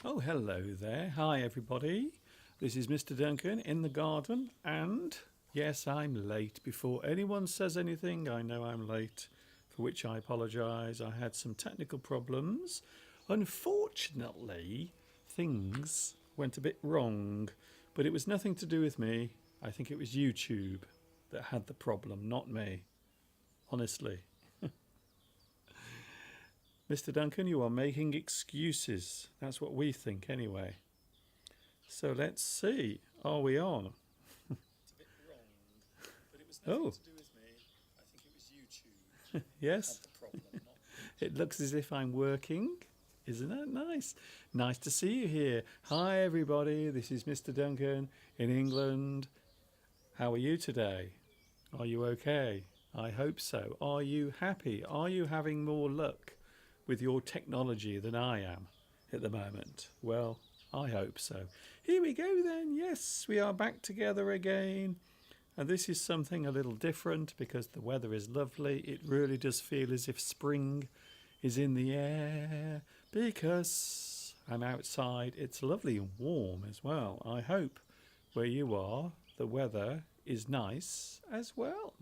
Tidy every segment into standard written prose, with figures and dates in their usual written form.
Oh, hello there. Hi, everybody. This is Mr. Duncan in the garden, and yes, I'm late. Before anyone says anything, I know I'm late, for which I apologise. I had some technical problems. Unfortunately, things went a bit wrong, but it was nothing to do with me. I think it was YouTube that had the problem, not me. Honestly. Mr. Duncan, you are making excuses. That's what we think, anyway. So let's see. Are we on? It's a bit wrong, but it was nothing Oh, to do with me. I think it was YouTube that yes. had the problem, not me. It looks as if I'm working. Isn't that nice? Nice to see you here. Hi, everybody. This is Mr. Duncan in England. How are you today? Are you okay? I hope so. Are you happy? Are you having more luck with your technology than I am at the moment? Well, I hope so. Here we go then. Yes, we are back together again. And this is something a little different because the weather is lovely. It really does feel as if spring is in the air because I'm outside. It's lovely and warm as well. I hope where you are, the weather is nice as well.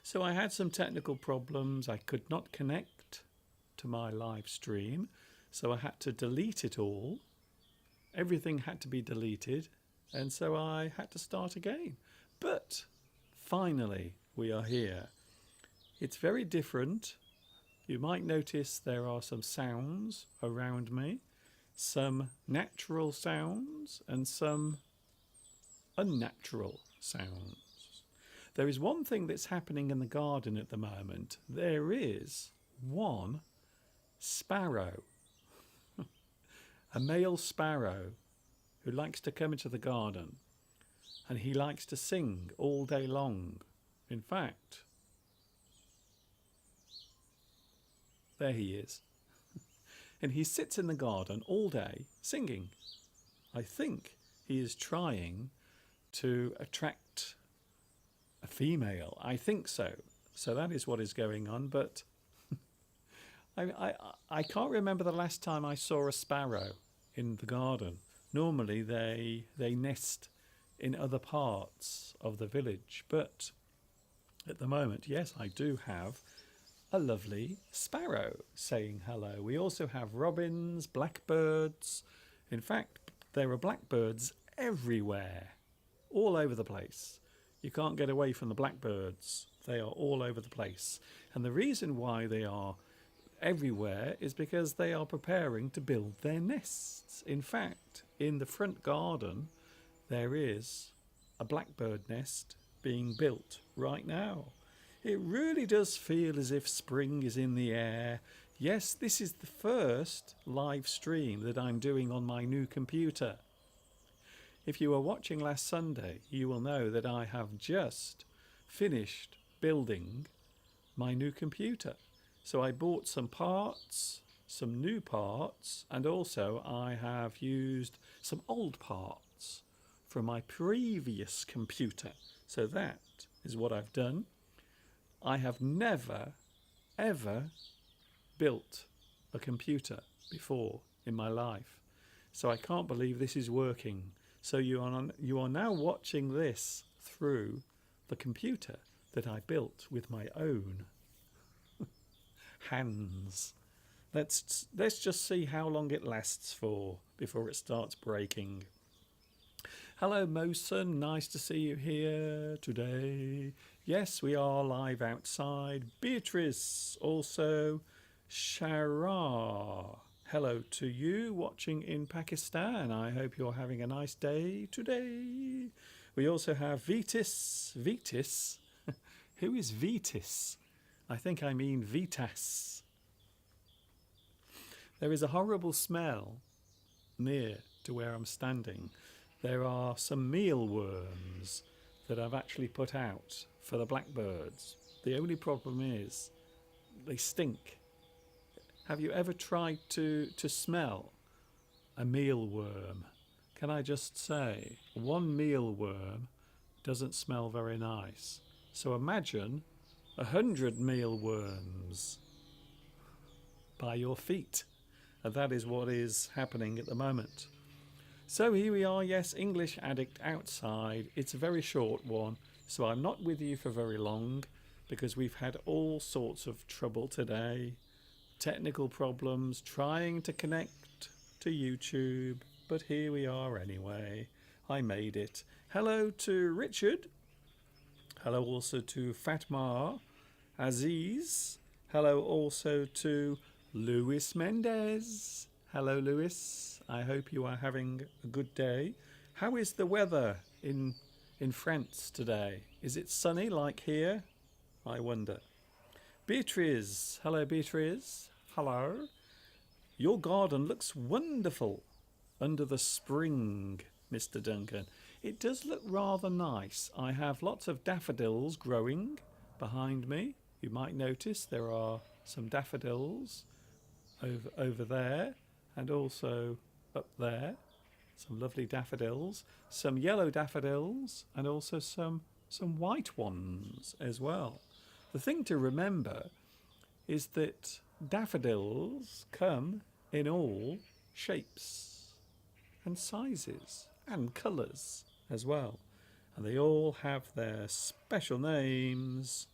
So I had some technical problems. I could not connect to my live stream, so I had to delete it all. Everything had to be deleted, and so I had to start again. But finally, we are here. It's very different. You might notice there are some sounds around me, some natural sounds and some unnatural sounds. There is one thing that's happening in the garden at the moment. There is one sparrow, a male sparrow, who likes to come into the garden, and he likes to sing all day long. In fact, there he is. And he sits in the garden all day singing. I think he is trying to attract a female. I think so. So that is what is going on. But I can't remember the last time I saw a sparrow in the garden. Normally they nest in other parts of the village. But at the moment, yes, I do have a lovely sparrow saying hello. We also have robins, blackbirds. In fact, there are blackbirds everywhere, all over the place. You can't get away from the blackbirds. They are all over the place. And the reason why they are everywhere is because they are preparing to build their nests. In fact, in the front garden, there is a blackbird nest being built right now. It really does feel as if spring is in the air. Yes, this is the first live stream that I'm doing on my new computer. If you were watching last Sunday, you will know that I have just finished building my new computer. So I bought some parts, some new parts, and also I have used some old parts from my previous computer. So that is what I've done. I have never, ever built a computer before in my life. So I can't believe this is working. So you are now watching this through the computer that I built with my own hands. Let's just see how long it lasts for before it starts breaking. Hello, Mosen. Nice to see you here today. Yes, we are live outside. Beatrice, also Shara. Hello to you watching in Pakistan. I hope you're having a nice day today. We also have Vitis. Vitis? Who is Vitis? I think I mean Vitas. There is a horrible smell near to where I'm standing. There are some mealworms that I've actually put out for the blackbirds. The only problem is they stink. Have you ever tried to smell a mealworm? Can I just say, one mealworm doesn't smell very nice. So imagine 100 mealworms by your feet. And that is what is happening at the moment. So here we are, yes, English Addict Outside. It's a very short one, so I'm not with you for very long because we've had all sorts of trouble today. Technical problems, trying to connect to YouTube, but here we are anyway. I made it. Hello to Richard. Hello also to Fatma, Aziz. Hello also to Luis Mendez. Hello, Luis. I hope you are having a good day. How is the weather in France today? Is it sunny like here? I wonder. Beatrice. Hello, Beatrice. Hello. Your garden looks wonderful under the spring, Mr. Duncan. It does look rather nice. I have lots of daffodils growing behind me. You might notice there are some daffodils over there and also up there. Some lovely daffodils, some yellow daffodils and also some white ones as well. The thing to remember is that daffodils come in all shapes and sizes and colours as well. And they all have their special names.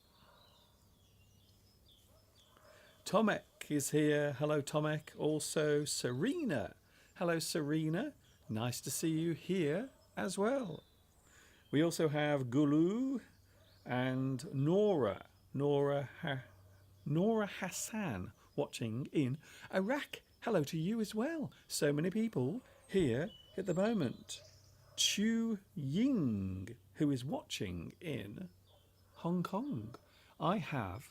Tomek is here. Hello, Tomek. Also, Serena. Hello, Serena. Nice to see you here as well. We also have Gulu and Nora. Nora Hassan watching in Iraq. Hello to you as well. So many people here at the moment. Chu Ying, who is watching in Hong Kong. I have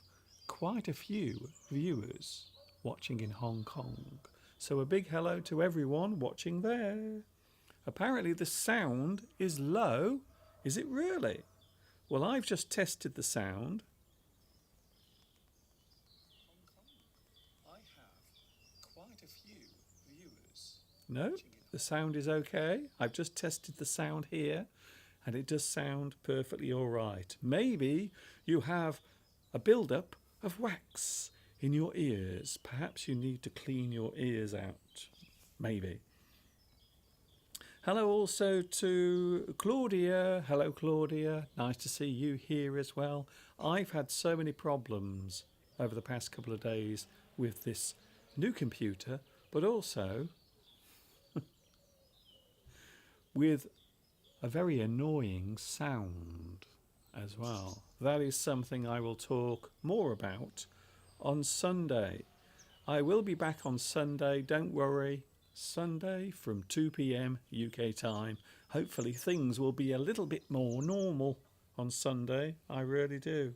quite a few viewers watching in Hong Kong. So a big hello to everyone watching there. Apparently the sound is low. Is it really? Well, I've just tested the sound. I have quite a few viewers. No, the sound is okay. I've just tested the sound here and it does sound perfectly all right. Maybe you have a build-up of wax in your ears. Perhaps you need to clean your ears out. Maybe. Hello also to Claudia. Hello, Claudia. Nice to see you here as well. I've had so many problems over the past couple of days with this new computer, but also with a very annoying sound as well. That is something I will talk more about on Sunday. I will be back on Sunday, don't worry. Sunday from 2 p.m. UK time. Hopefully things will be a little bit more normal on Sunday. I really do.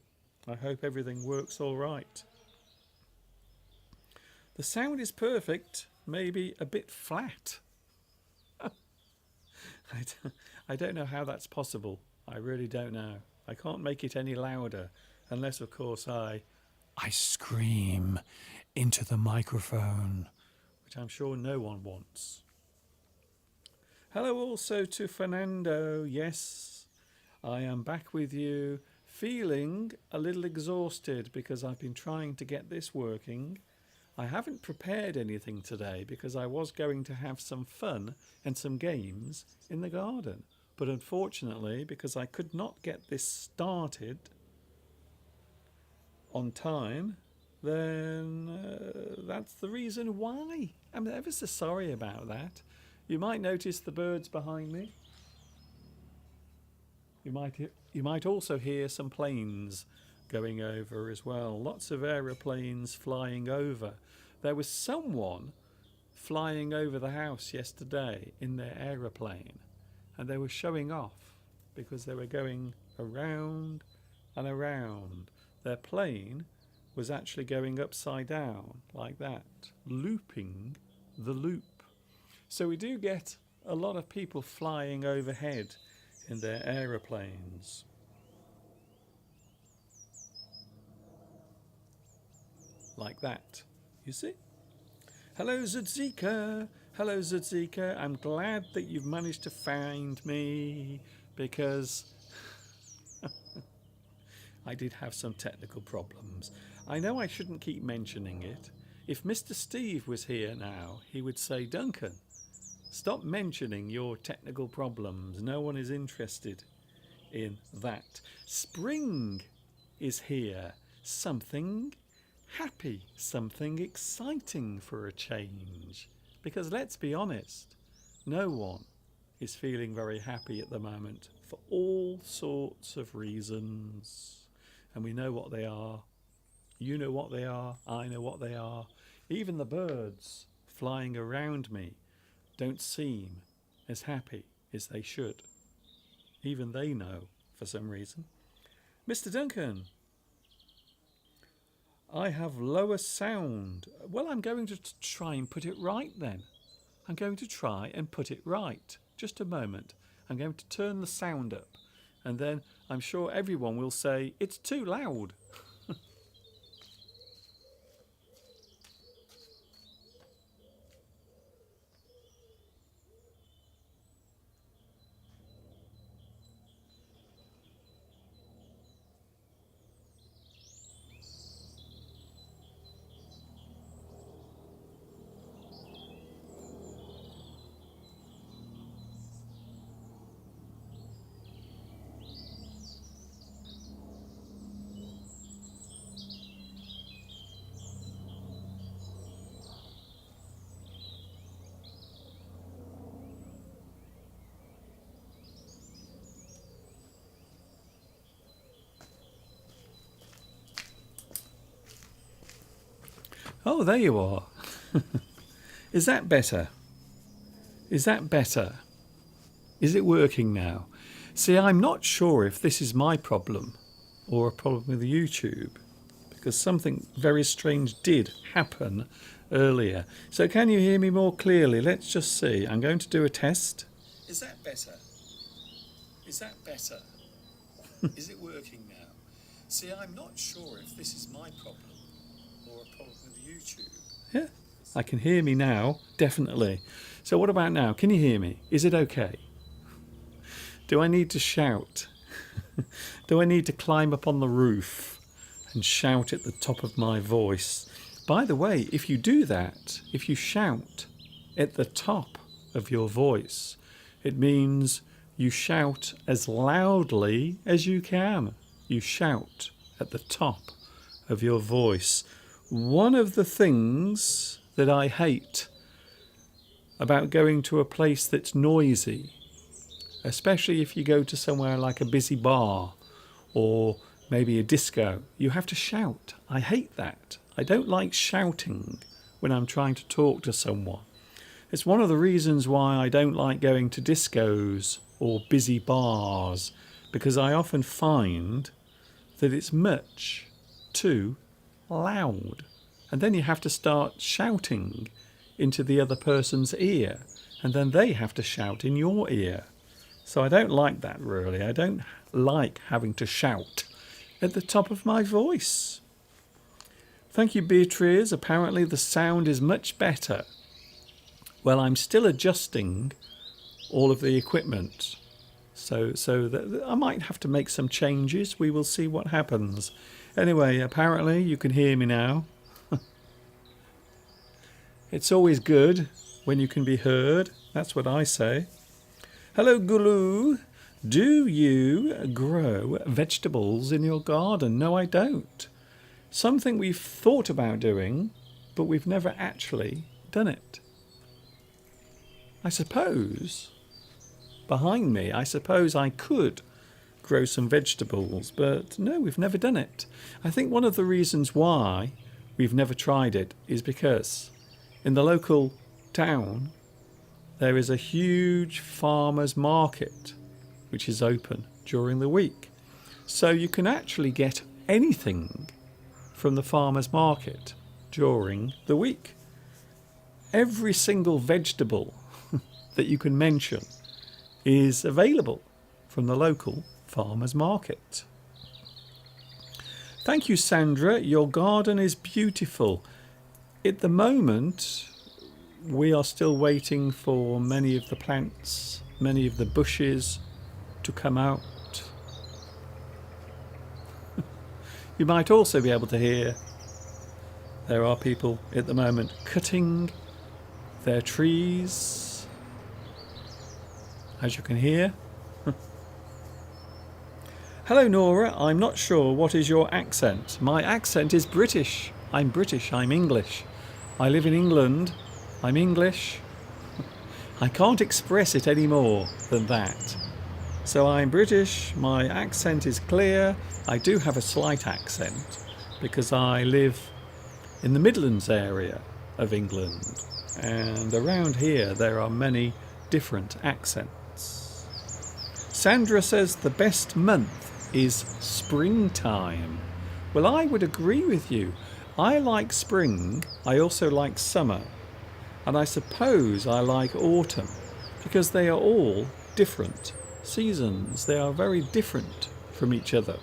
I hope everything works all right. The sound is perfect, maybe a bit flat. I don't know how that's possible. I really don't know. I can't make it any louder unless, of course, I scream into the microphone, which I'm sure no one wants. Hello also to Fernando. Yes, I am back with you, feeling a little exhausted because I've been trying to get this working. I haven't prepared anything today because I was going to have some fun and some games in the garden. But unfortunately, because I could not get this started on time, then that's the reason why. I'm ever so sorry about that. You might notice the birds behind me. You might also hear some planes going over as well. Lots of aeroplanes flying over. There was someone flying over the house yesterday in their aeroplane, and they were showing off because they were going around and around. Their plane was actually going upside down like that, looping the loop. So we do get a lot of people flying overhead in their aeroplanes. Like that, you see? Hello, Zudzika. Hello, Zudzika. I'm glad that you've managed to find me because I did have some technical problems. I know I shouldn't keep mentioning it. If Mr. Steve was here now, he would say, Duncan, stop mentioning your technical problems. No one is interested in that. Spring is here. Something happy, something exciting for a change. Because let's be honest, no one is feeling very happy at the moment for all sorts of reasons. And we know what they are. You know what they are. I know what they are. Even the birds flying around me don't seem as happy as they should. Even they know for some reason. Mr. Duncan, I have lower sound. Well, I'm going to try and put it right then. I'm going to try and put it right. Just a moment. I'm going to turn the sound up, and then I'm sure everyone will say it's too loud. Oh, there you are. Is that better? Is that better? Is it working now? See, I'm not sure if this is my problem or a problem with YouTube, because something very strange did happen earlier. So can you hear me more clearly? Let's just see. I'm going to do a test. Is that better? Is that better? Is it working now? See, I'm not sure if this is my problem or a problem with YouTube. Yeah, I can hear me now, definitely. So what about now? Can you hear me? Is it okay? Do I need to shout? Do I need to climb up on the roof and shout at the top of my voice? By the way, if you do that, if you shout at the top of your voice, it means you shout as loudly as you can. You shout at the top of your voice. One of the things that I hate about going to a place that's noisy, especially if you go to somewhere like a busy bar or maybe a disco, you have to shout. I hate that. I don't like shouting when I'm trying to talk to someone. It's one of the reasons why I don't like going to discos or busy bars, because I often find that it's much too loud. And then you have to start shouting into the other person's ear, and then they have to shout in your ear. So I don't like that, really. I don't like having to shout at the top of my voice. Thank you, Beatrice. Apparently the sound is much better. Well, I'm still adjusting all of the equipment, so that I might have to make some changes. We will see what happens. Anyway, apparently you can hear me now. It's always good when you can be heard. That's what I say. Hello, Gulu. Do you grow vegetables in your garden? No, I don't. Something we've thought about doing, but we've never actually done it. I suppose, behind me, I suppose I could grow some vegetables, but no, we've never done it. I think one of the reasons why we've never tried it is because in the local town there is a huge farmers market which is open during the week. So you can actually get anything from the farmers market during the week. Every single vegetable that you can mention is available from the local farmers market. Thank you, Sandra. Your garden is beautiful. At the moment, we are still waiting for many of the plants, many of the bushes to come out. You might also be able to hear There are people at the moment cutting their trees, as you can hear. Hello Nora, I'm not sure what is your accent. My accent is British. I'm British, I'm English. I live in England. I'm English. I can't express it any more than that. So I'm British, my accent is clear. I do have a slight accent because I live in the Midlands area of England, and around here there are many different accents. Sandra says the best month is springtime. Well, I would agree with you. I like spring, I also like summer, and I suppose I like autumn because they are all different seasons. They are very different from each other.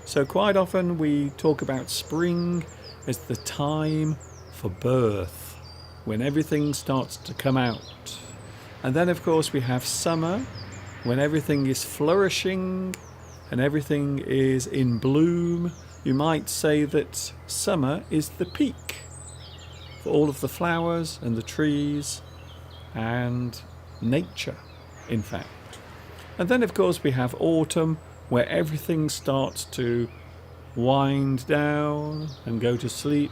So quite often we talk about spring as the time for birth, when everything starts to come out. And then of course we have summer, when everything is flourishing and everything is in bloom. You might say that summer is the peak for all of the flowers and the trees and nature, in fact. And then of course we have autumn, where everything starts to wind down and go to sleep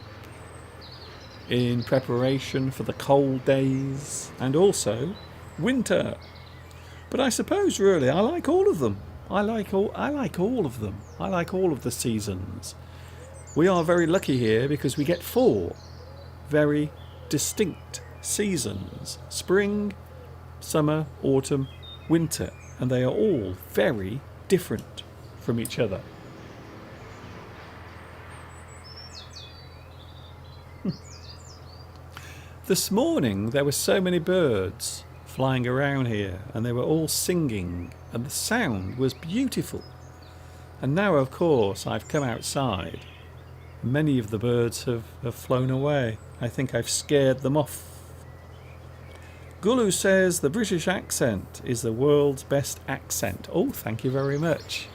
in preparation for the cold days, and also winter. But I suppose really I like all of them. I like all of them. I like all of the seasons. We are very lucky here because we get 4 very distinct seasons: spring, summer, autumn, winter, and they are all very different from each other. This morning there were so many birds flying around here, and they were all singing, and the sound was beautiful. And now of course I've come outside. Many of the birds have flown away. I think I've scared them off. Gulu says the British accent is the world's best accent. Oh, thank you very much.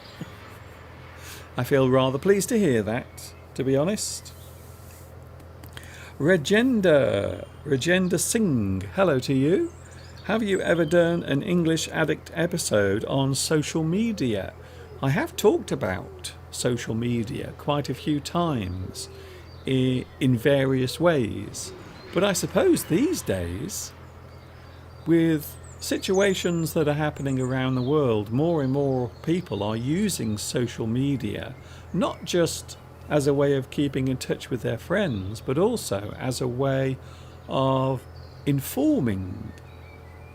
I feel rather pleased to hear that, to be honest. Regenda Singh, hello to you. Have you ever done an English Addict episode on social media? I have talked about social media quite a few times in various ways, but I suppose these days, with situations that are happening around the world, more and more people are using social media, not just as a way of keeping in touch with their friends, but also as a way of informing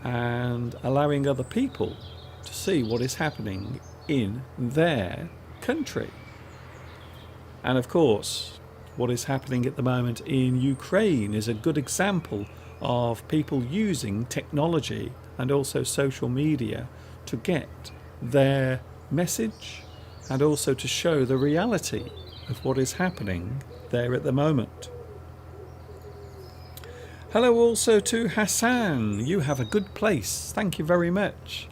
and allowing other people to see what is happening in their country. And of course, what is happening at the moment in Ukraine is a good example of people using technology and also social media to get their message and also to show the reality of what is happening there at the moment. Hello also to Hassan. You have a good place. Thank you very much.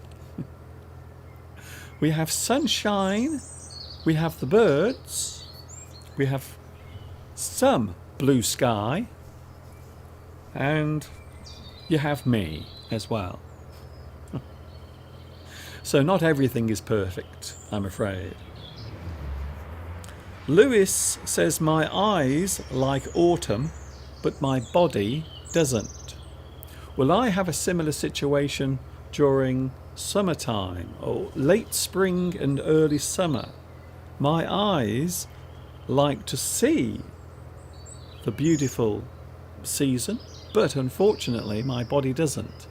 We have sunshine, we have the birds, we have some blue sky, and you have me as well. So not everything is perfect, I'm afraid. Lewis says my eyes like autumn, but my body doesn't. Well, I have a similar situation during summertime, or late spring and early summer. My eyes like to see the beautiful season, but unfortunately my body doesn't.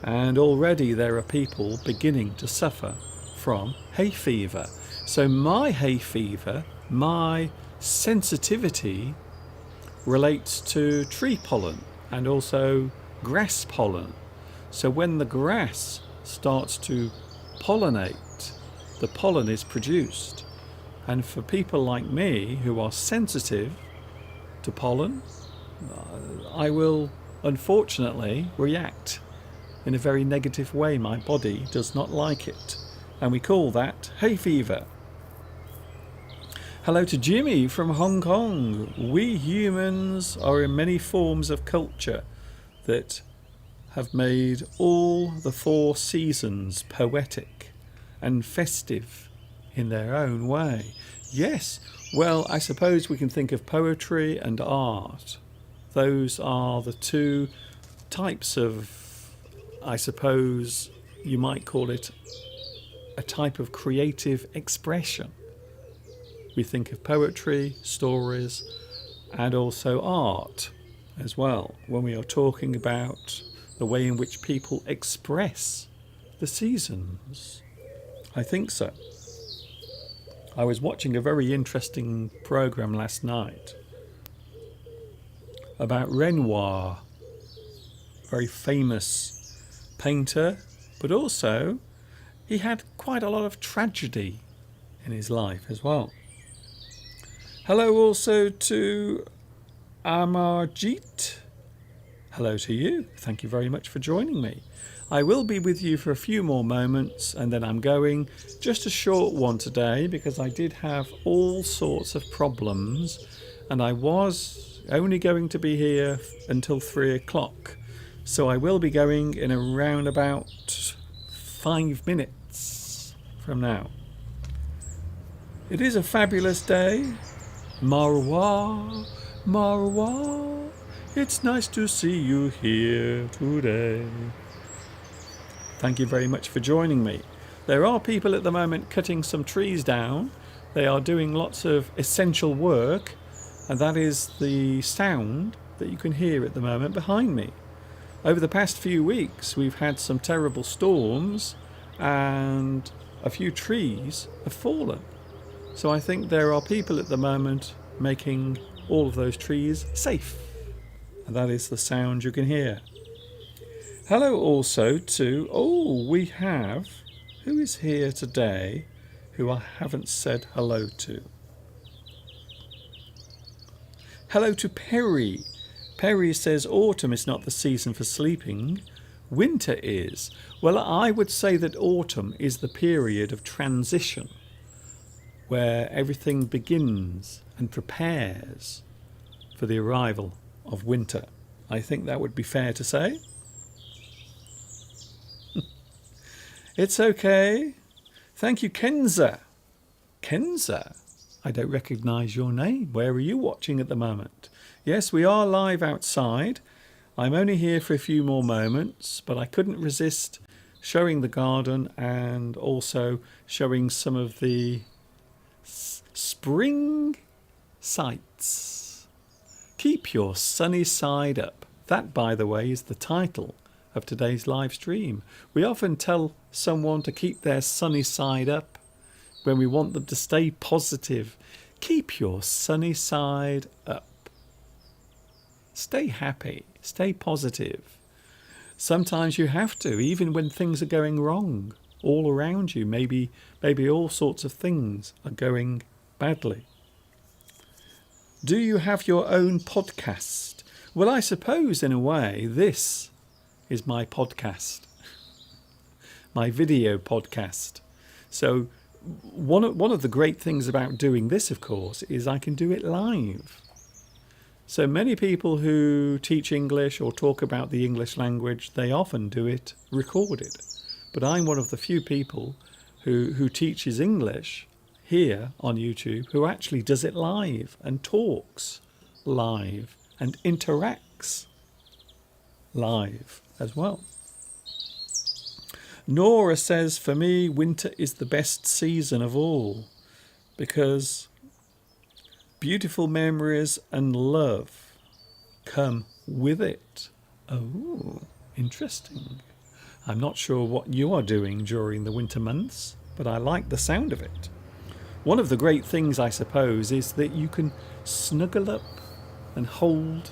And already there are people beginning to suffer from hay fever. So my hay fever, my sensitivity relates to tree pollen and also grass pollen. So when the grass starts to pollinate, the pollen is produced. And for people like me who are sensitive to pollen, I will unfortunately react in a very negative way. My body does not like it, and we call that hay fever. Hello to Jimmy from Hong Kong. We humans are in many forms of culture that have made all the 4 seasons poetic and festive in their own way. Yes, well, I suppose we can think of poetry and art. Those are the 2 types of, I suppose you might call it, a type of creative expression. We think of poetry, stories, and also art as well when we are talking about the way in which people express the seasons. I think so. I was watching a very interesting program last night about Renoir, very famous painter, but also he had quite a lot of tragedy in his life as well. Hello also to Amarjeet. Hello to you. Thank you very much for joining me. I will be with you for a few more moments and then I'm going. Just a short one today because I did have all sorts of problems and I was only going to be here until 3 o'clock. So I will be going in around about 5 minutes from now. It is a fabulous day. Marwa, Marwa, it's nice to see you here today. Thank you very much for joining me. There are people at the moment cutting some trees down. They are doing lots of essential work, and that is the sound that you can hear at the moment behind me. Over the past few weeks, we've had some terrible storms, and a few trees have fallen. So I think there are people at the moment making all of those trees safe. And that is the sound you can hear. Hello also to, we have, who is here today who I haven't said hello to? Hello to Perry. Perry says autumn is not the season for sleeping. Winter is. Well, I would say that autumn is the period of transition, where everything begins and prepares for the arrival of winter. I think that would be fair to say. It's okay. Thank you, Kenza. Kenza? I don't recognise your name. Where are you watching at the moment? Yes, we are live outside. I'm only here for a few more moments, but I couldn't resist showing the garden and also showing some of the spring sights. Keep your sunny side up. That, by the way, is the title of today's live stream. We often tell someone to keep their sunny side up when we want them to stay positive. Keep your sunny side up. Stay happy. Stay positive. Sometimes you have to, even when things are going wrong all around you. Maybe all sorts of things are going badly. Do you have your own podcast? Well, I suppose in a way this is my podcast, my video podcast. So one of the great things about doing this, of course, is I can do it live. So many people who teach English or talk about the English language, they often do it recorded. But I'm one of the few people who teaches English here on YouTube who actually does it live and talks live and interacts live as well. Nora says, for me, winter is the best season of all because beautiful memories and love come with it. Oh, interesting. I'm not sure what you are doing during the winter months, but I like the sound of it. One of the great things, I suppose, is that you can snuggle up and hold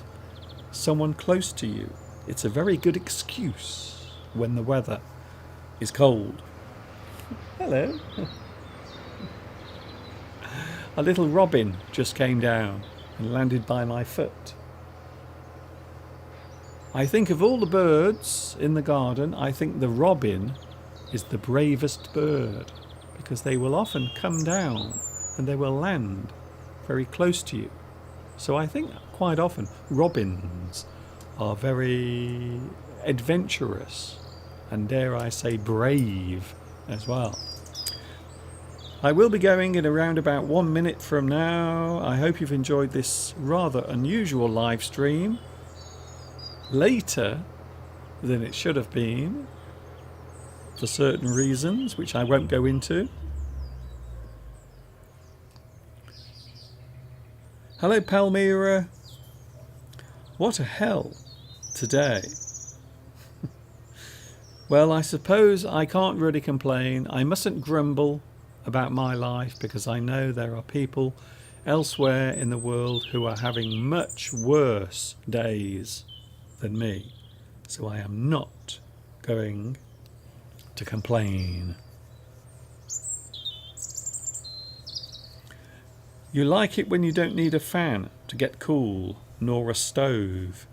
someone close to you. It's a very good excuse when the weather is cold. Hello. A little robin just came down and landed by my foot. I think of all the birds in the garden, I think the robin is the bravest bird because they will often come down and they will land very close to you. So I think quite often robins are very adventurous and, dare I say, brave as well. I will be going in around about 1 minute from now. I hope you've enjoyed this rather unusual live stream. Later than it should have been, for certain reasons, which I won't go into. Hello, Palmyra. What a hell today. Well, I suppose I can't really complain. I mustn't grumble about my life because I know there are people elsewhere in the world who are having much worse days than me. So I am not going to complain. You like it when you don't need a fan to get cool, nor a stove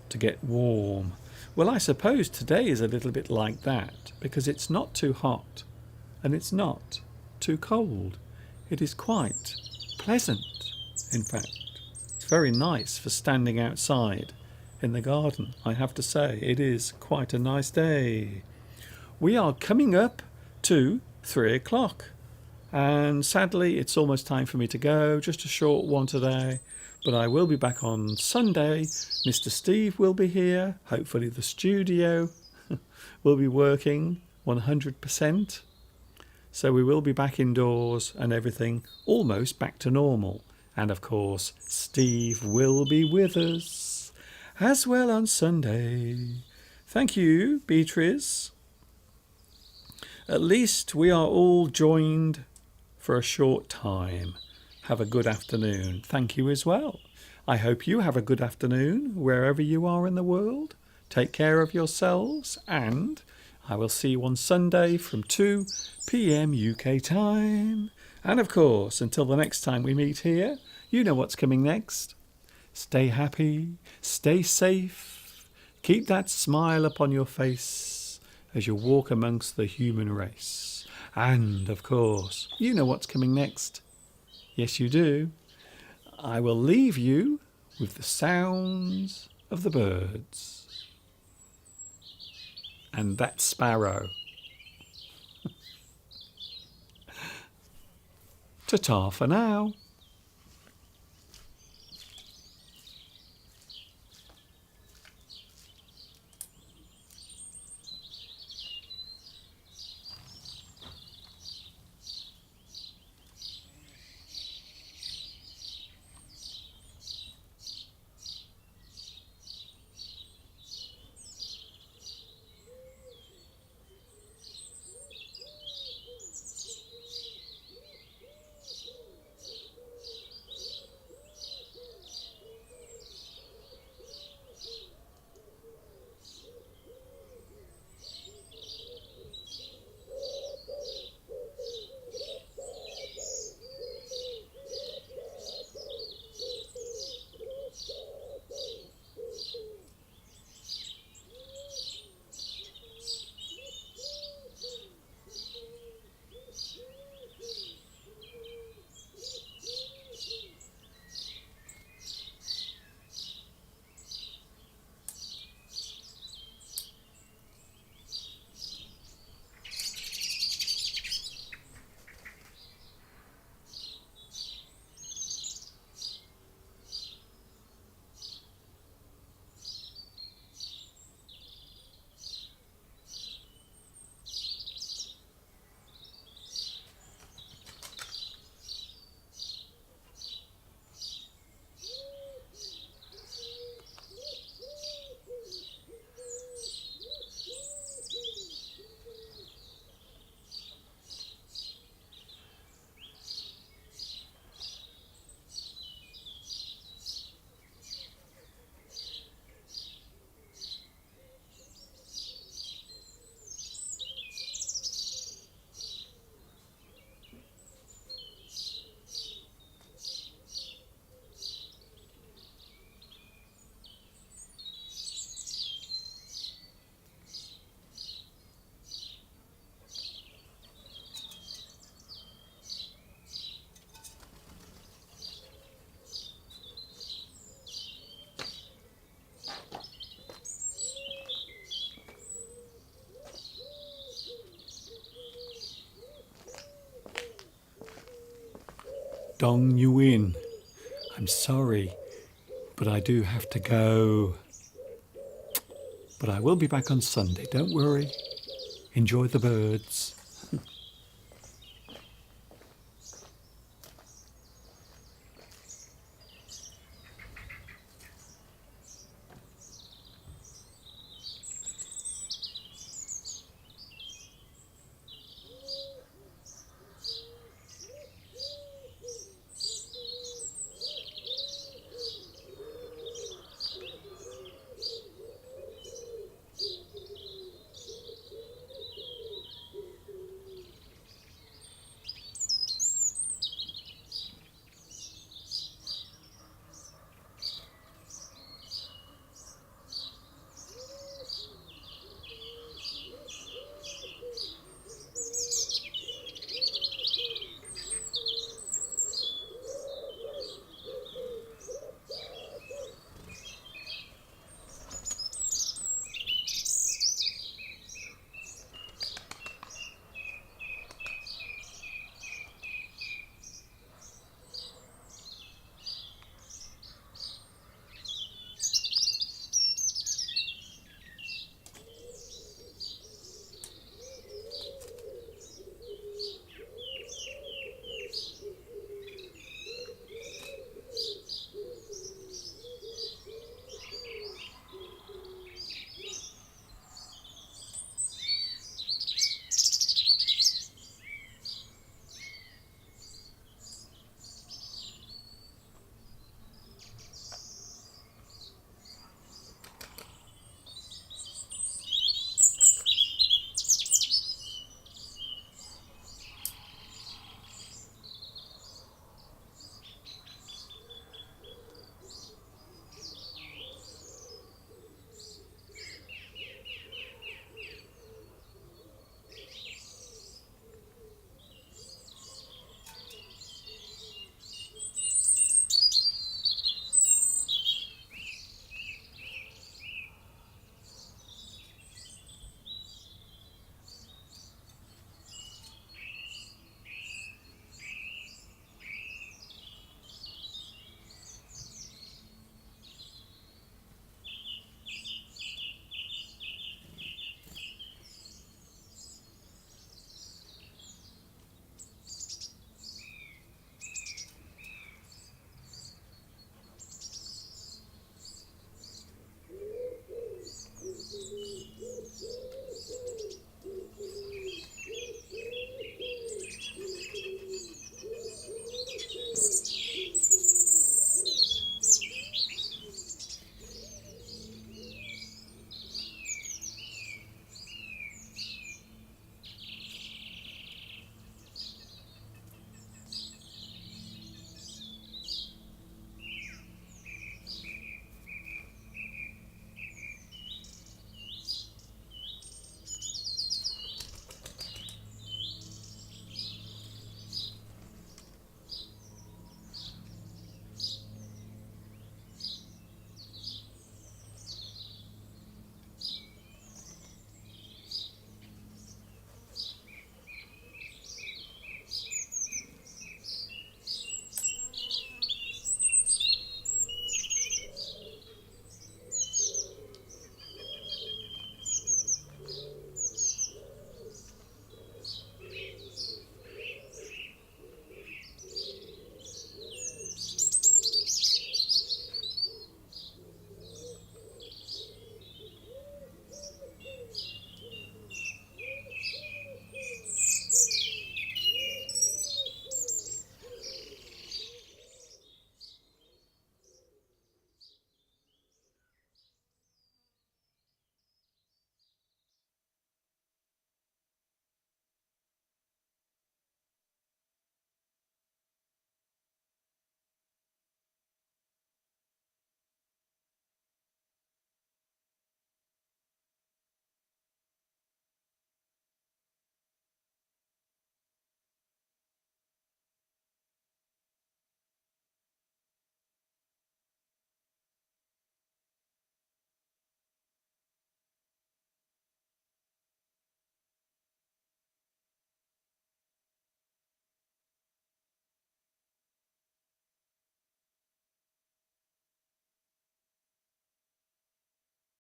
to get warm. Well, I suppose today is a little bit like that, because it's not too hot and it's not too cold. It is quite pleasant, in fact. It's very nice for standing outside in the garden, I have to say. It is quite a nice day. We are coming up to 3 o'clock. And sadly, it's almost time for me to go. Just a short one today. But I will be back on Sunday. Mr. Steve will be here. Hopefully the studio will be working 100%. So we will be back indoors and everything almost back to normal. And of course, Steve will be with us as well on Sunday. Thank you, Beatrice. At least we are all joined for a short time. Have a good afternoon. Thank you as well. I hope you have a good afternoon wherever you are in the world. Take care of yourselves, and I will see you on Sunday from 2 p.m. UK time. And of course, until the next time we meet here, you know what's coming next. Stay happy, stay safe, keep that smile upon your face as you walk amongst the human race. And, of course, you know what's coming next. Yes, you do. I will leave you with the sounds of the birds. And that sparrow. Ta-ta for now. Dong Nguyen. I'm sorry, but I do have to go. But I will be back on Sunday, don't worry. Enjoy the birds.